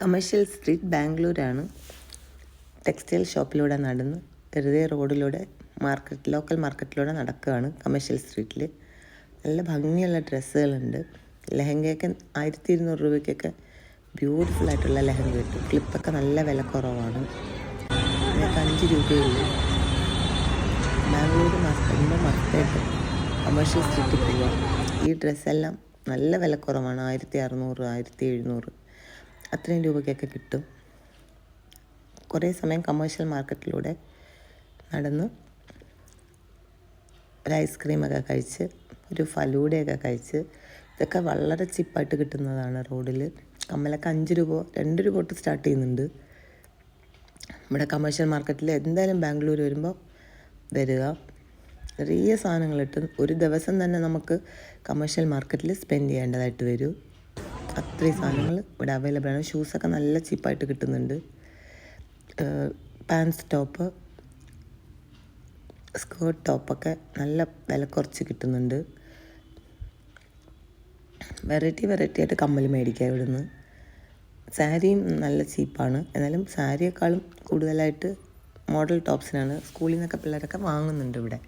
Commercial street ബാംഗ്ലൂരാണ്. Textile ഷോപ്പിലൂടെ നടന്ന് വെറുതെ റോഡിലൂടെ ലോക്കൽ മാർക്കറ്റിലൂടെ നടക്കുകയാണ്. കമേഴ്ഷ്യൽ സ്ട്രീറ്റിൽ നല്ല ഭംഗിയുള്ള ഡ്രസ്സുകളുണ്ട്. ലെഹങ്കയൊക്കെ 1200 രൂപയ്ക്കൊക്കെ ബ്യൂട്ടിഫുൾ ആയിട്ടുള്ള ലെഹങ്ക കിട്ടും. ക്ലിപ്പൊക്കെ നല്ല വിലക്കുറവാണ്. അതിനൊക്കെ 5 രൂപയുള്ളൂ. ബാംഗ്ലൂർ മസ്റ്റായിട്ട് കമേഴ്ഷ്യൽ സ്ട്രീറ്റിൽ പോവുക. ഈ ഡ്രസ്സെല്ലാം നല്ല വിലക്കുറവാണ്. 1600, 1700 അത്രയും രൂപയ്ക്കൊക്കെ കിട്ടും. കുറേ സമയം കമേഴ്ഷ്യൽ മാർക്കറ്റിലൂടെ നടന്ന് ഒരു ഐസ്ക്രീമൊക്കെ കഴിച്ച് ഒരു ഫലൂഡയൊക്കെ കഴിച്ച്, ഇതൊക്കെ വളരെ ചീപ്പായിട്ട് കിട്ടുന്നതാണ് റോഡിൽ. കമ്മലൊക്കെ 5 രൂപ 2 രൂപ തൊട്ട് സ്റ്റാർട്ട് ചെയ്യുന്നുണ്ട്. നമ്മുടെ കമേഴ്ഷ്യൽ മാർക്കറ്റിൽ എന്തായാലും ബാംഗ്ലൂർ വരുമ്പോൾ വരിക. ചെറിയ സാധനങ്ങൾ കിട്ടും. ഒരു ദിവസം തന്നെ നമുക്ക് കമേഴ്ഷ്യൽ മാർക്കറ്റിൽ സ്പെൻഡ് ചെയ്യേണ്ടതായിട്ട് വരും. അത്രയും സാധനങ്ങൾ ഇവിടെ അവൈലബിൾ ആണ്. ഷൂസൊക്കെ നല്ല ചീപ്പായിട്ട് കിട്ടുന്നുണ്ട്. പാൻസ് ടോപ്പ്, സ്കേർട്ട് ടോപ്പൊക്കെ നല്ല വില കുറച്ച് കിട്ടുന്നുണ്ട്. വെറൈറ്റി ആയിട്ട് കമ്മൽ മേടിക്കുക ഇവിടുന്ന്. സാരിയും നല്ല ചീപ്പാണ്. എന്നാലും സാരിയേക്കാളും കൂടുതലായിട്ട് മോഡൽ ടോപ്സിനാണ് സ്കൂളിൽ നിന്നൊക്കെ പിള്ളേരൊക്കെ വാങ്ങുന്നുണ്ട് ഇവിടെ.